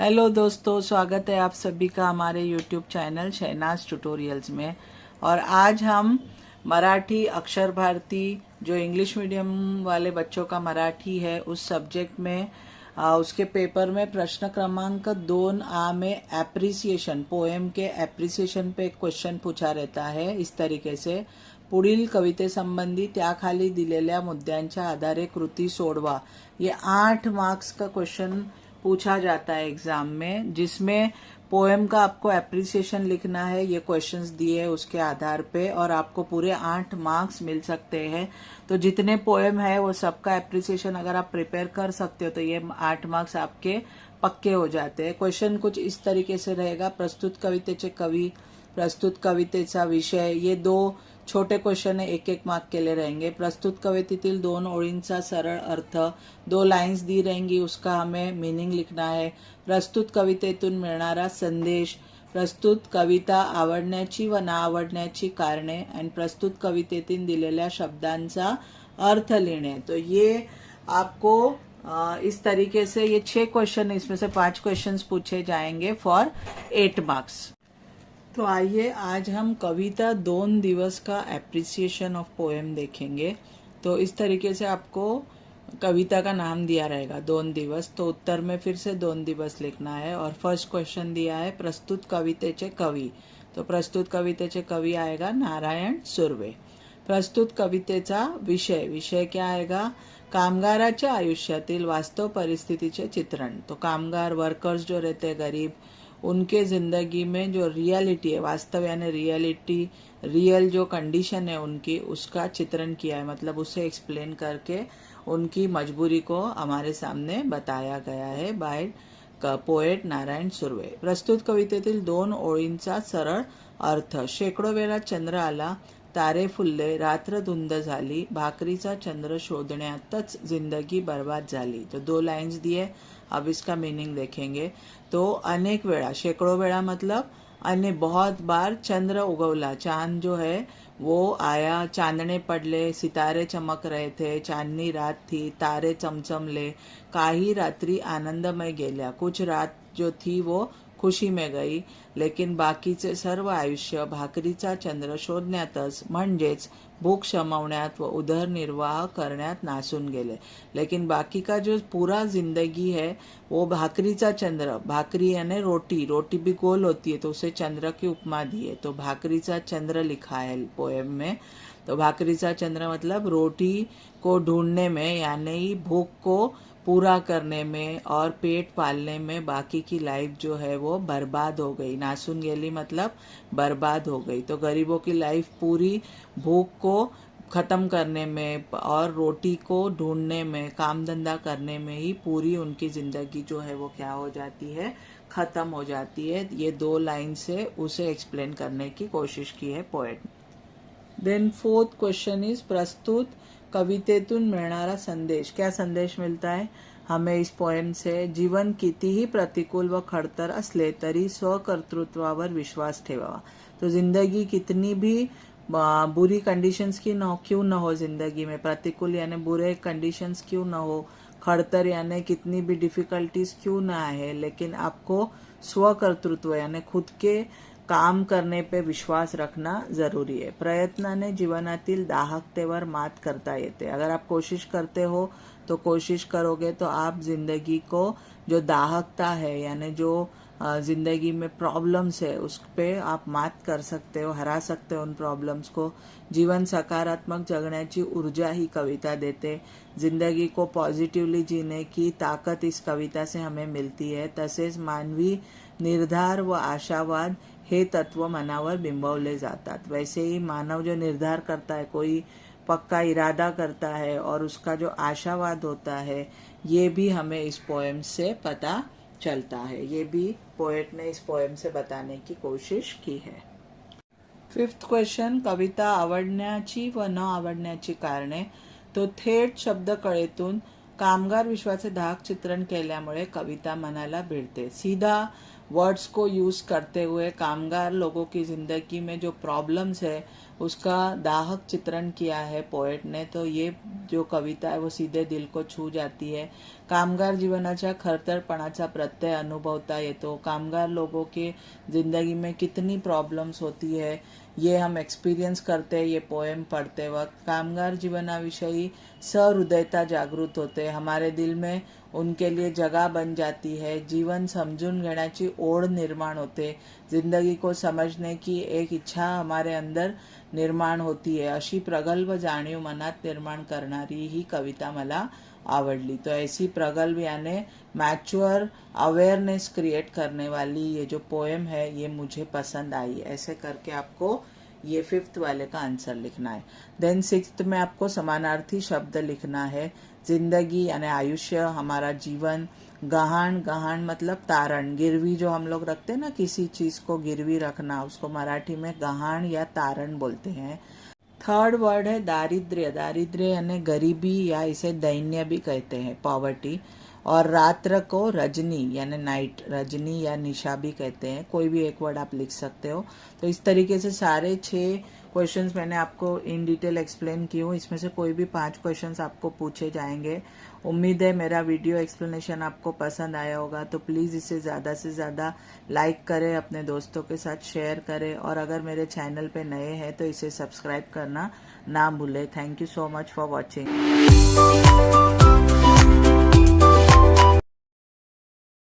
Hello दोस्तों, स्वागत है आप सभी का हमारे यूट्यूब चैनल शहनाज ट्यूटोरियल्स में। और आज हम मराठी अक्षर भारती, जो इंग्लिश मीडियम वाले बच्चों का मराठी है, उस सब्जेक्ट में उसके पेपर में प्रश्न क्रमांक 2A में एप्रिसिएशन, पोएम के एप्रिसिएशन पे एक क्वेश्चन पूछा रहता है इस तरीके से: पुढील कवितेसंबंधी त्याखाली दिलेल्या मुद्द्यांच्या आधारे कृती सोडवा। ये 8 मार्क्स का क्वेश्चन पूछा जाता है एग्जाम में, जिसमें पोएम का आपको एप्रिसिएशन लिखना है। ये क्वेश्चंस दिए उसके आधार पे, और आपको पूरे 8 मार्क्स मिल सकते हैं। तो जितने पोएम है वो सबका एप्रिसिएशन अगर आप प्रिपेयर कर सकते हो तो ये 8 मार्क्स आपके पक्के हो जाते हैं। क्वेश्चन कुछ इस तरीके से रहेगा: प्रस्तुत कवितेचे कवी, प्रस्तुत कवितेचा विषय। ये 2 छोटे क्वेश्चन है, 1-1 मार्क के लिए रहेंगे। प्रस्तुत कवितेतील 2 ओळींचा सरळ अर्थ, 2 लाइन्स दी रहेंगी, उसका हमें मीनिंग लिखना है। प्रस्तुत कवितेतून मिळणारा संदेश, प्रस्तुत कविता आवडण्याची व ना आवडण्याची कारणे, आणि प्रस्तुत कवितेतील दिलेल्या शब्दांचा अर्थ लिहिणे। तो ये आपको इस तरीके से ये 6 क्वेश्चन, इसमें से 5 क्वेश्चंस पूछे जाएंगे फॉर 8 मार्क्स। तो आइए आज हम कविता 2 दिवस का एप्रिसिएशन ऑफ पोएम देखेंगे। तो इस तरीके से आपको कविता का नाम दिया रहेगा 2 दिवस, तो उत्तर में फिर से 2 दिवस लिखना है। और फर्स्ट क्वेश्चन दिया है प्रस्तुत कवितेचे कवी, तो प्रस्तुत कवितेचे कवी आएगा नारायण सुर्वे। प्रस्तुत कवितेचा विषय, विषय क्या आएगा? कामगाराच्या आयुष्यातील वास्तव परिस्थितीचे चित्रण। तो कामगार, वर्कर्स जो रहते गरीब, उनके जिंदगी में जो रियलिटी है, वास्तव यानी रियलिटी, रियल जो कंडीशन है उनकी, उसका चित्रण किया है, मतलब उसे एक्सप्लेन करके उनकी मजबूरी को हमारे सामने बताया गया है बाय पोएट नारायण सुर्वे। प्रस्तुत कवितेतील 2 ओळींचा सरळ अर्थ: शेकडो वेळा चंद्र आला, तारे फुलले, रात्र धुंद झाली, भाकरीचा चंद्र शोधण्यातच जिंदगी बर्बाद झाली। तो 2 लाइन्स दिए, अब इसका मीनिंग देखेंगे। तो अनेक वेळा, शेकडो वेळा मतलब अन्य बहुत बार चंद्र उगवला, चांद जो है वो आया, चांदने पडले, सितारे चमक रहे थे, चांदनी रात थी, तारे चमचमले, काही रात्री आनंदमय गेल्या, कुछ रात जो थी वो खुशी में गई, लेकिन बाकीचे सर्व आयुष्य भाकरीचा चंद्र शोधण्यातच, म्हणजेच भूख शमवण्यात व उदरनिर्वाह करण्यात नासून गेले। लेकिन बाकी का जो पूरा जिंदगी है वो भाकरीचा चंद्र, भाकरी यानी रोटी, रोटी भी गोल होती है तो उसे चंद्र की उपमा दी है, तो भाकरीचा चंद्र लिखा है पोएम में। तो भाकरीचा चंद्र मतलब रोटी को ढूंढने में, यानी भूख को पूरा करने में और पेट पालने में बाकी की लाइफ जो है वो बर्बाद हो गई। नासून गेली मतलब बर्बाद हो गई। तो गरीबों की लाइफ पूरी भूख को ख़त्म करने में और रोटी को ढूंढने में, काम धंधा करने में ही पूरी उनकी ज़िंदगी जो है वो क्या हो जाती है, ख़त्म हो जाती है। ये 2 लाइन से उसे एक्सप्लेन करने की कोशिश की है poet. Then fourth question is प्रस्तुत कवितेतून मिळणारा संदेश। क्या संदेश मिलता है हमें इस पोएम से? जीवन कितीही प्रतिकूल व खडतर असले तरी स्वकर्तृत्वावर विश्वास ठेवावा। तो जिंदगी कितनी भी बुरी कंडीशंस की क्यों न हो, जिंदगी में प्रतिकूल यानी बुरे कंडीशंस क्यों न हो, खड़तर यानी कितनी भी डिफिकल्टीज क्यों ना आए, लेकिन आपको स्वकर्तृत्व यानी खुद के काम करने पे विश्वास रखना जरूरी है। प्रयत्नाने जीवनातील दाहकतेवर मात करता येते। अगर आप कोशिश करते हो तो कोशिश करोगे तो आप जिंदगी को जो दाहकता है यानी जो जिंदगी में प्रॉब्लम्स है उस पे आप मात कर सकते हो, हरा सकते हो उन प्रॉब्लम्स को। जीवन सकारात्मक जगण्याची ऊर्जा ही कविता देते। जिंदगी को पॉजिटिवली जीने की ताकत इस कविता से हमें मिलती है। तसेच मानवी निर्धार व आशावाद हे तत्व मनावर बिंबवले जातात। वैसे ही मानव जो निर्धार करता है, कोई पक्का इरादा करता है और उसका जो आशावाद होता है, ये भी हमें इस पोएम से पता चलता है। ये भी पोएट ने इस पोएम से बताने की कोशिश की है। फिफ्थ क्वेश्चन, कविता आवडण्याची व न आवडण्याची कारणे। तो थेट शब्द कळेतून कामगार विश्वाचे दाहक चित्रण केल्यामुळे कविता मनाला भिडते। सीधा वर्ड्स को यूज करते हुए कामगार लोगों की जिंदगी में जो प्रॉब्लम्स है उसका दाहक चित्रण किया है पोएट ने। तो ये जो कविता है वो सीधे दिल को छू जाती है। कामगार जीवनाच्या खरतरपणाचा प्रत्यय अनुभवता येतो। कामगार लोगों के जिंदगी में कितनी प्रॉब्लम्स होती है ये हम एक्सपीरियंस करते हैं ये पोएम पढ़ते वक्त। कामगार जीवनाविषयी सहृदयता जागृत होते, हमारे दिल में उनके लिए जगह बन जाती है। जीवन समजून घेण्याची ओढ निर्माण होते, जिंदगी को समझने की एक इच्छा हमारे अंदर निर्माण होती है। अशी प्रगल्भ जाणीव मनात निर्माण करणारी ही कविता मला आवडली। तो ऐसी प्रगल्भ यानी मैच्योर अवेयरनेस क्रिएट करने वाली ये जो पोएम है ये मुझे पसंद आई। ऐसे करके आपको ये 5th वाले का आंसर लिखना है। देन 6th में आपको समानार्थी शब्द लिखना है। जिंदगी यानी आयुष्य, हमारा जीवन। गहाण, गहाण मतलब तारण, गिरवी जो हम लोग रखते हैं ना, किसी चीज को गिरवी रखना, उसको मराठी में गहाण या तारण बोलते हैं। थर्ड वर्ड है दारिद्र्य। दारिद्र्य यानी गरीबी या इसे दैन्य भी कहते हैं, पॉवर्टी। और रात्र को रजनी यानी नाइट, रजनी या निशा भी कहते हैं। कोई भी एक वर्ड आप लिख सकते हो। तो इस तरीके से सारे 6 क्वेश्चंस मैंने आपको इन डिटेल एक्सप्लेन की हूँ। इसमें से कोई भी 5 क्वेश्चंस आपको पूछे जाएंगे। उम्मीद है मेरा वीडियो एक्सप्लेनेशन आपको पसंद आया होगा। तो प्लीज़ इसे ज़्यादा से ज़्यादा लाइक करें, अपने दोस्तों के साथ शेयर करें, और अगर मेरे चैनल पे नए हैं तो इसे सब्सक्राइब करना ना भूलें। Thank you so much for watching.